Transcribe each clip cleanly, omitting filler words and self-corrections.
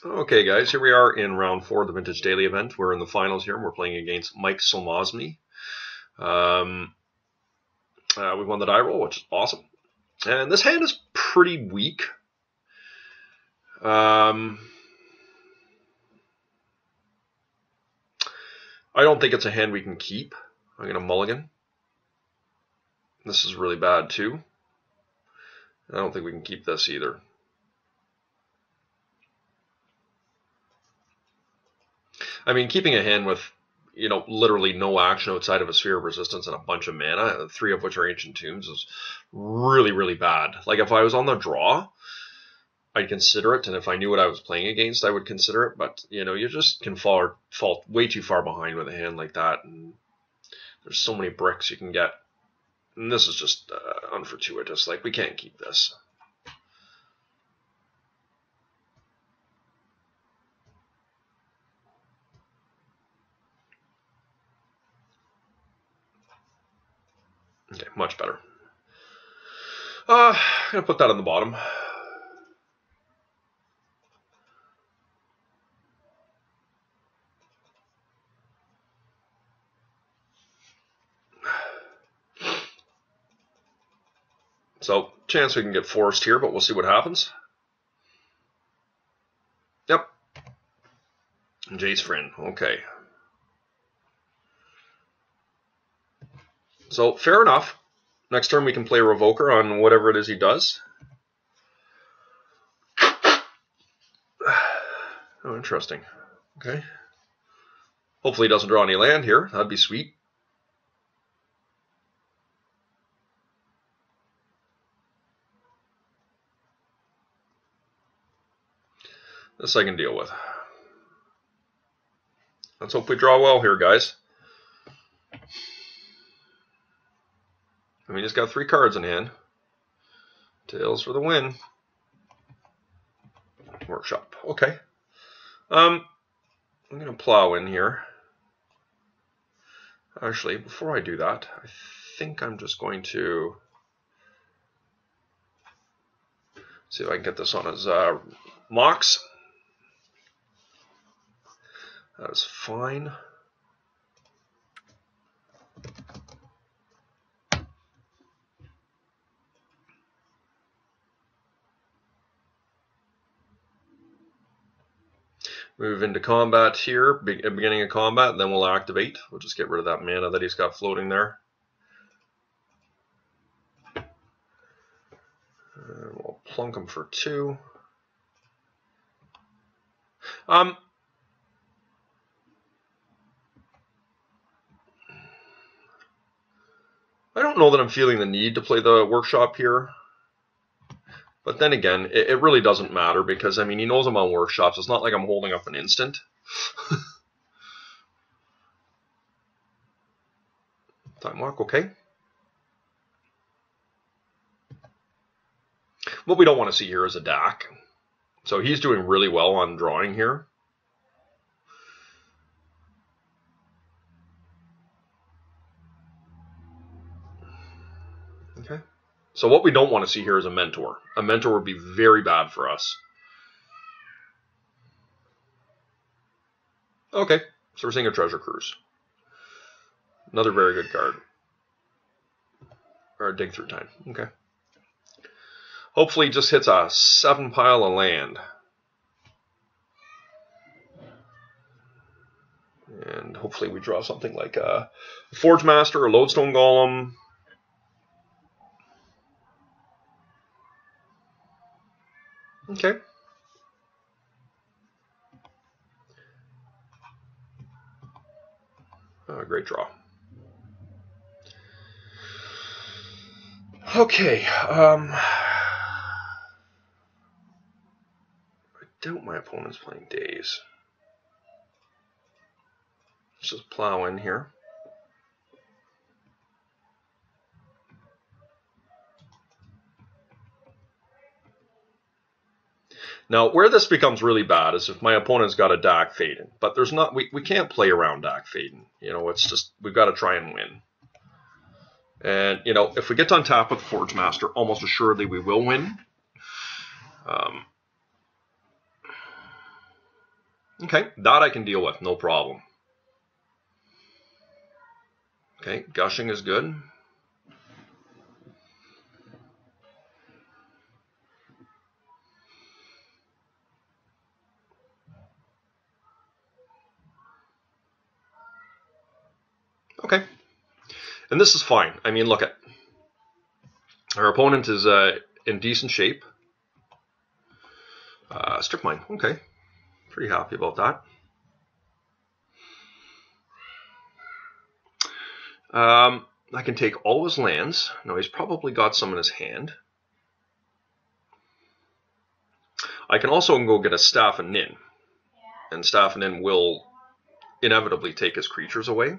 Okay, guys, here we are in round 4 of the Vintage Daily event. We're in the finals here, and we're playing against MSolymossy. We won the die roll, which is awesome. And this hand is pretty weak. I don't think it's a hand we can keep. I'm going to mulligan. This is really bad, too. I don't think we can keep this either. I mean, keeping a hand with, literally no action outside of a sphere of resistance and a bunch of mana, 3 of which are ancient tombs, is really, really bad. Like, if I was on the draw, I'd consider it, and if I knew what I was playing against, I would consider it, but, you just can fall way too far behind with a hand like that, and there's so many bricks you can get. And this is just unfortuitous. Like, we can't keep this. Okay, much better. I'm going to put that on the bottom. So, chance we can get forced here, but we'll see what happens. Yep. Jace Friend. Okay. So, fair enough. Next turn we can play Revoker on whatever it is he does. Oh, interesting. Okay. Hopefully he doesn't draw any land here. That'd be sweet. This I can deal with. Let's hope we draw well here, guys. I mean, he's got 3 cards in hand. Tails for the win. Workshop. Okay. I'm going to plow in here. Actually, before I do that, I think I'm just going to see if I can get this on his Mox. That is fine. Move into combat here, beginning of combat, then we'll activate. We'll just get rid of that mana that he's got floating there. We'll plunk him for 2. I don't know that I'm feeling the need to play the workshop here. But then again, it really doesn't matter because, I mean, he knows I'm on workshops. It's not like I'm holding up an instant. Time walk, okay. What we don't want to see here is a DAC. So he's doing really well on drawing here. Okay. So what we don't want to see here is a mentor. A mentor would be very bad for us. Okay, so we're seeing a Treasure Cruise. Another very good card. Or a Dig Through Time. Okay. Hopefully he just hits a 7 pile of land. And hopefully we draw something like a Forge Master or Lodestone Golem. Okay. Great draw. Okay. I doubt my opponent's playing Days. Let's just plow in here. Now, where this becomes really bad is if my opponent's got a Dak Faden, but there's not. We can't play around Dak Faden. It's just we've got to try and win. And if we get to untap with Forge Master, almost assuredly we will win. Okay, that I can deal with, no problem. Okay, gushing is good. Okay, and this is fine. I mean, look at our opponent is in decent shape. Strip mine, okay. Pretty happy about that. I can take all his lands. Now he's probably got some in his hand. I can also go get a Staff and Nin. And Staff and Nin will inevitably take his creatures away.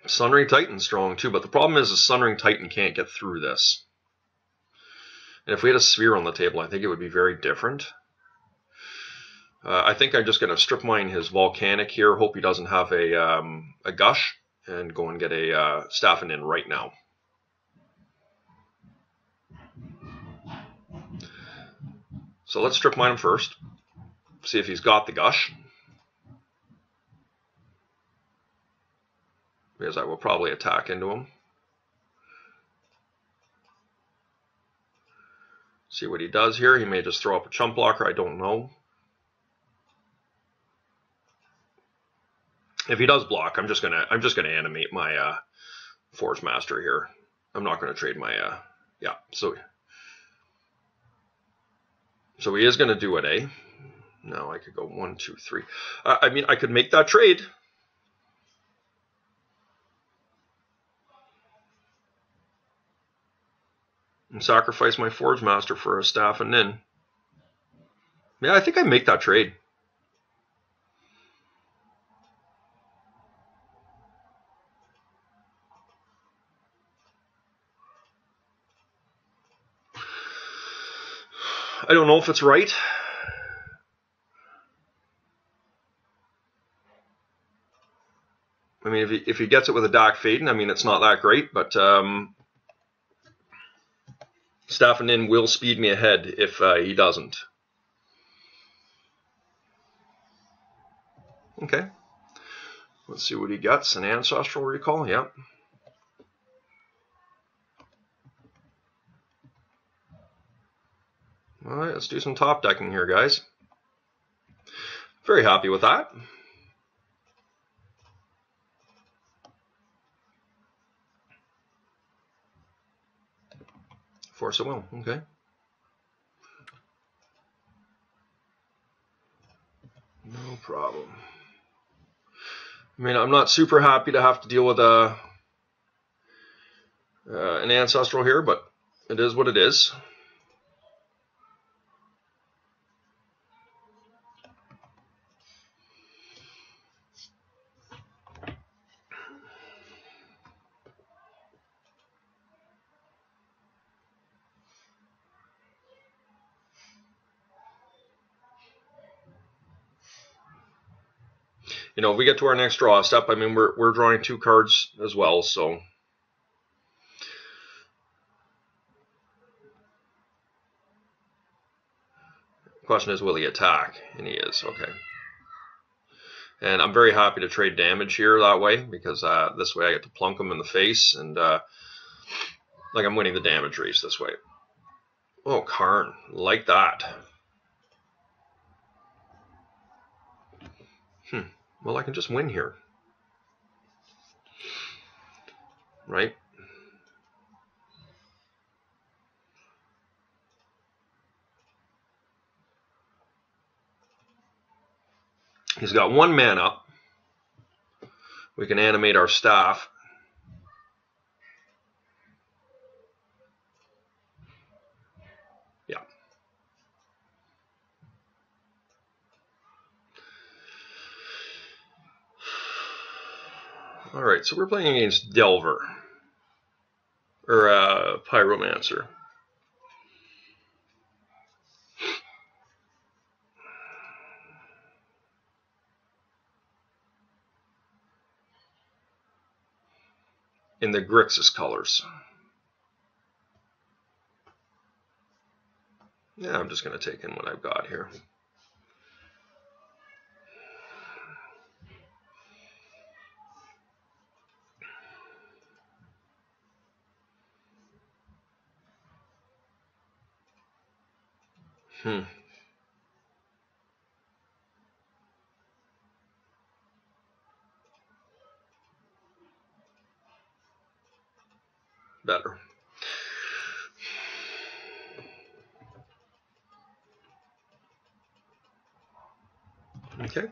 Sunring Titan's strong too, but the problem is the Sunring Titan can't get through this. And if we had a sphere on the table, I think it would be very different. I think I'm just going to strip mine his Volcanic here, hope he doesn't have a Gush, and go and get a Staff and Nin right now. So let's strip mine him first, see if he's got the Gush. Because I will probably attack into him. See what he does here. He may just throw up a chump blocker, I don't know. If he does block, I'm just gonna animate my Forge Master here. I'm not gonna trade my yeah. So he is gonna do it, eh? No, I could go 1, 2, 3. I mean, I could make that trade. And sacrifice my Forge Master for a Staff and Nin. Yeah, I think I make that trade. I don't know if it's right. I mean, if he gets it with a Dak Faden, I mean, it's not that great, but Staff and Nin will speed me ahead if he doesn't. Okay. Let's see what he gets. An Ancestral Recall, yep. All right, let's do some top decking here, guys. Very happy with that. Force of Will, okay. No problem. I mean, I'm not super happy to have to deal with an Ancestral here, but it is what it is. You know, if we get to our next draw step, I mean, we're drawing 2 cards as well, so. The question is, will he attack? And he is, okay. And I'm very happy to trade damage here that way, because this way I get to plunk him in the face, and like I'm winning the damage race this way. Oh, Karn, like that. Well, I can just win here. Right? He's got 1 mana. We can animate our Staff. Yeah. All right, so we're playing against Delver, or Pyromancer. in the Grixis colors. Yeah, I'm just going to take in what I've got here. Better. Okay.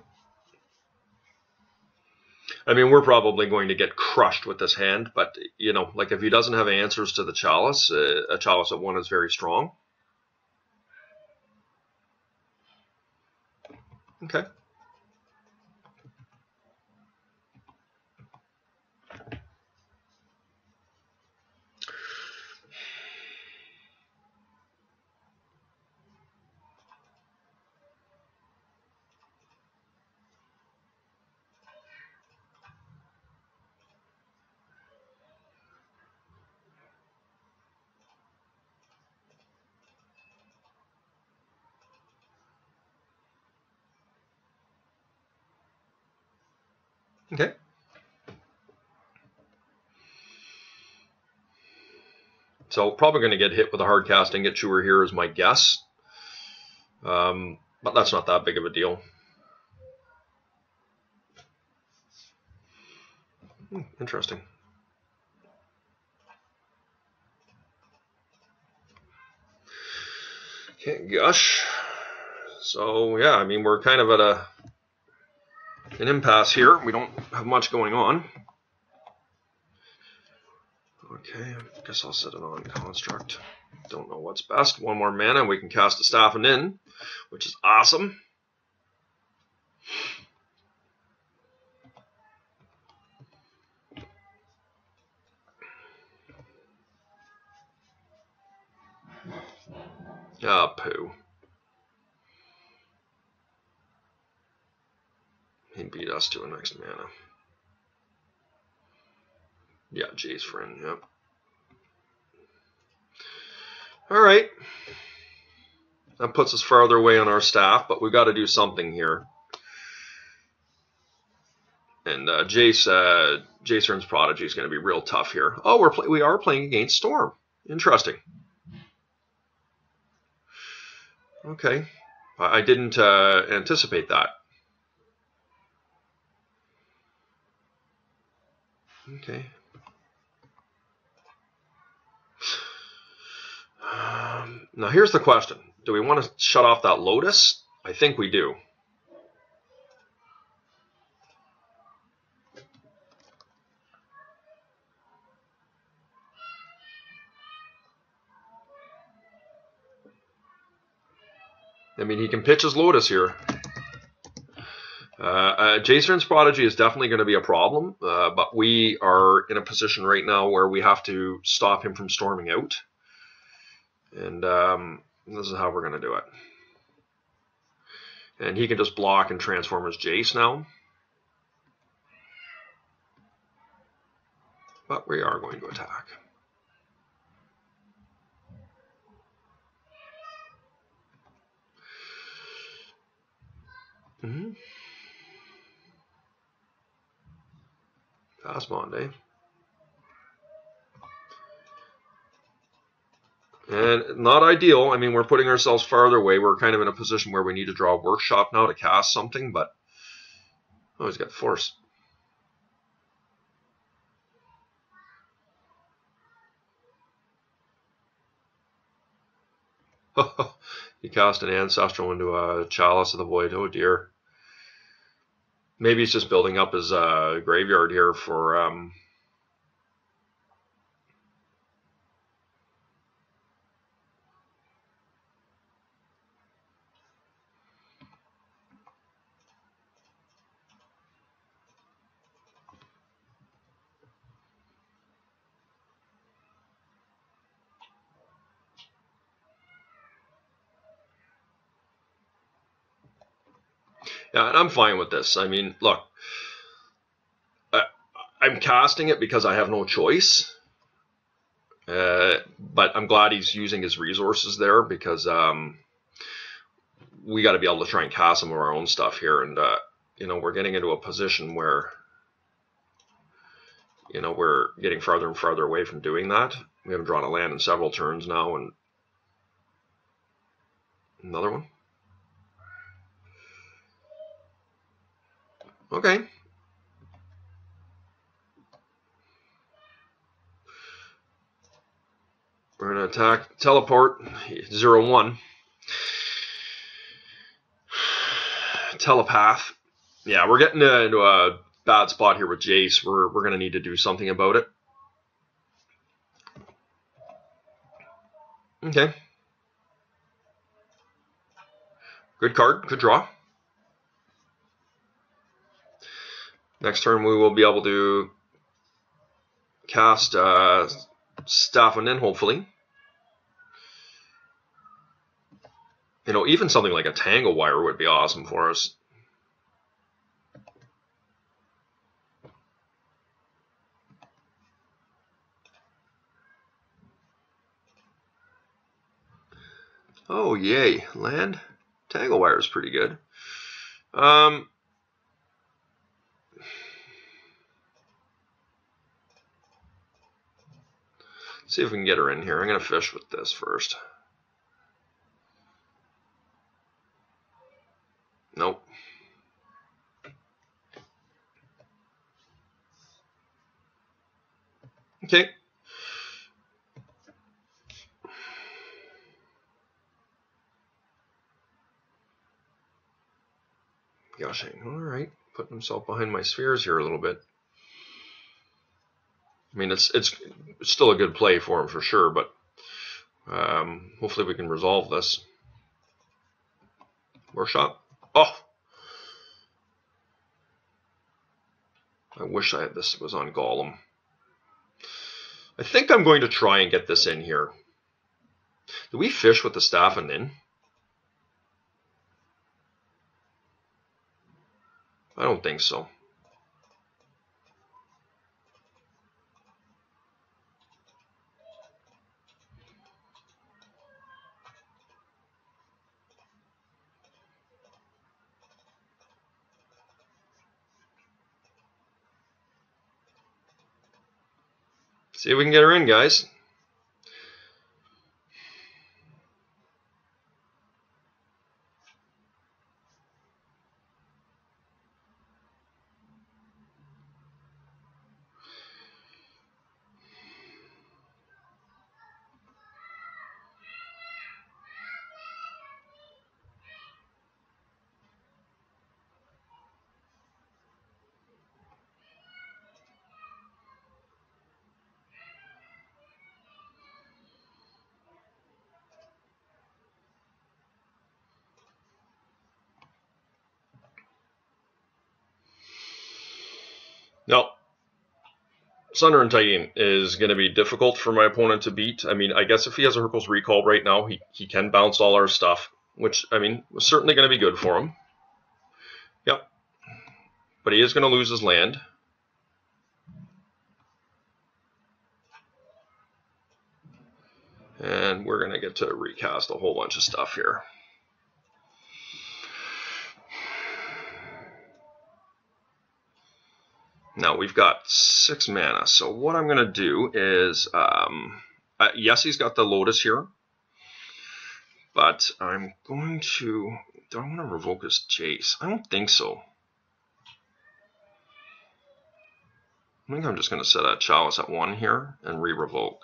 I mean, we're probably going to get crushed with this hand, but, you know, like if he doesn't have answers to the chalice, a chalice at 1 is very strong. Okay. Okay. So probably going to get hit with a hard cast and get chewer here is my guess. But that's not that big of a deal. Interesting. Okay, gush. So yeah, I mean, we're kind of at an impasse here. We don't have much going on. Okay, I guess I'll set it on construct. Don't know what's best. 1 more mana, we can cast a staff and in, which is awesome. Ah, poo. He beat us to a next mana. Yeah, Jace friend, yep. Alright. That puts us farther away on our staff, but we've got to do something here. And Jace's Prodigy is going to be real tough here. Oh, we are playing against Storm. Interesting. Okay. I didn't anticipate that. Okay. Now here's the question. Do we want to shut off that Lotus? I think we do. I mean, he can pitch his Lotus here. Jace's Prodigy is definitely going to be a problem, but we are in a position right now where we have to stop him from storming out. And this is how we're going to do it. And he can just block and transform as Jace now. But we are going to attack. Fast bond, eh? And not ideal. I mean, we're putting ourselves farther away. We're kind of in a position where we need to draw a workshop now to cast something, but oh, he's got force. He cast an Ancestral into a Chalice of the Void. Oh dear. Maybe he's just building up his graveyard here for yeah, and I'm fine with this. I mean, look, I'm casting it because I have no choice. But I'm glad he's using his resources there, because we got to be able to try and cast some of our own stuff here. And, you know, we're getting into a position where, you know, we're getting farther and farther away from doing that. We haven't drawn a land in several turns now, and another one. Okay. We're going to attack, teleport, 0-1. Telepath. Yeah, we're getting into a bad spot here with Jace. We're going to need to do something about it. Okay. Good card. Good draw. Next turn we will be able to cast Staff and then hopefully. You know, even something like a Tangle Wire would be awesome for us. Oh, yay. Land? Tangle Wire is pretty good. Let's see if we can get her in here. I'm going to fish with this first. Nope. Okay. Gushing. All right. Putting himself behind my spheres here a little bit. I mean, it's still a good play for him for sure, but hopefully we can resolve this. More shot. Oh! I wish this was on Golem. I think I'm going to try and get this in here. Do we fish with the Staff and in? I don't think so. See if we can get her in, guys. No. Sunder and Titan is going to be difficult for my opponent to beat. I mean, I guess if he has a Hercule's Recall right now, he can bounce all our stuff, which, I mean, was certainly going to be good for him. Yep. But he is going to lose his land. And we're going to get to recast a whole bunch of stuff here. Now we've got 6 mana, so what I'm going to do is, yes, he's got the Lotus here, but I'm going to, do I want to revoke his Jace? I don't think so. I think I'm just going to set that Chalice at 1 here and re-revoke.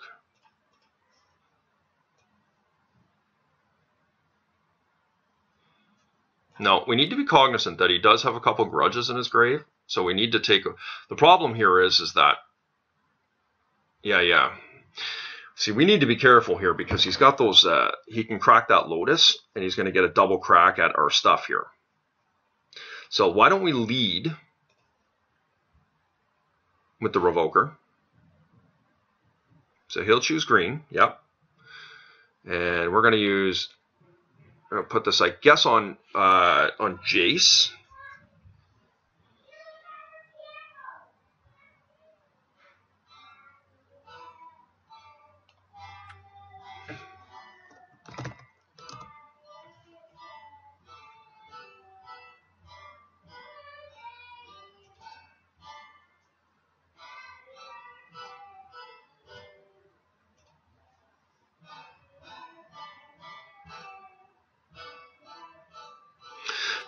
No, we need to be cognizant that he does have a couple grudges in his grave. So we need to take, the problem here is that, yeah. See, we need to be careful here because he's got those, he can crack that Lotus and he's going to get a double crack at our stuff here. So why don't we lead with the Revoker? So he'll choose green, yep. And we're going to use, I'm going to put this, I guess, on Jace.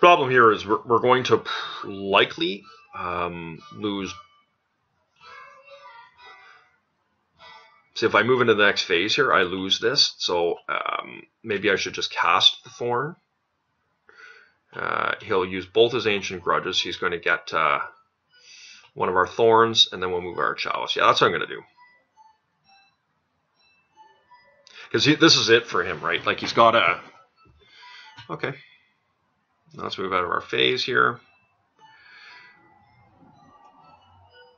Problem here is we're going to likely lose. See, if I move into the next phase here, I lose this. So maybe I should just cast the Thorn. He'll use both his Ancient Grudges. He's going to get one of our Thorns, and then we'll move our Chalice. Yeah, that's what I'm going to do. Because this is it for him, right? Like, he's got a... Okay. Now let's move out of our phase here.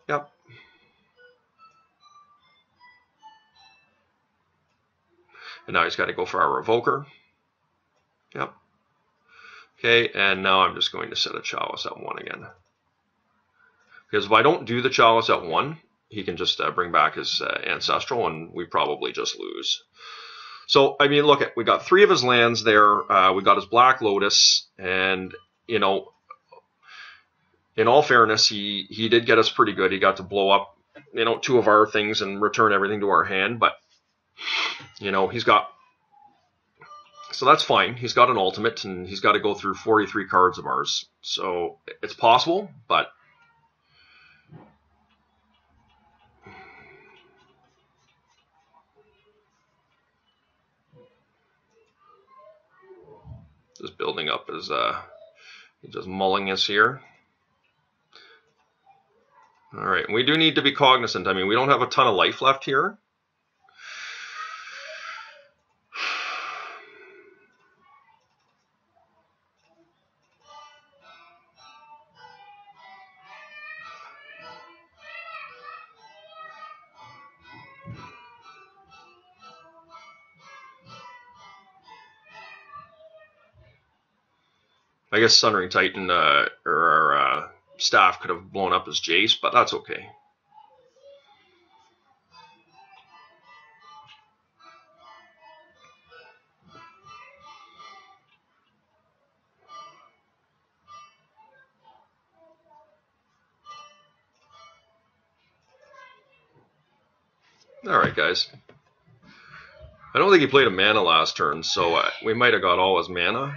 Yep. And now he's got to go for our Revoker. Yep. Okay, and now I'm just going to set a Chalice at 1 again. Because if I don't do the Chalice at 1, he can just bring back his Ancestral, and we probably just lose. So, I mean, look, we got 3 of his lands there. We got his Black Lotus, and, you know, in all fairness, he did get us pretty good. He got to blow up, you know, 2 of our things and return everything to our hand, but, you know, he's got... So that's fine. He's got an ultimate, and he's got to go through 43 cards of ours. So it's possible, but... Just building up his... he's just mulling us here. All right, we do need to be cognizant. I mean, we don't have a ton of life left here. I guess Sundering Titan or our staff could have blown up his Jace, but that's okay. Alright, guys. I don't think he played a mana last turn, so we might have got all his mana.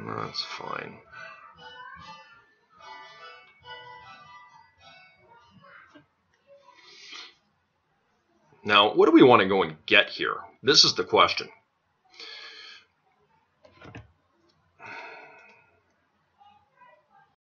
That's fine. Now, what do we want to go and get here? This is the question.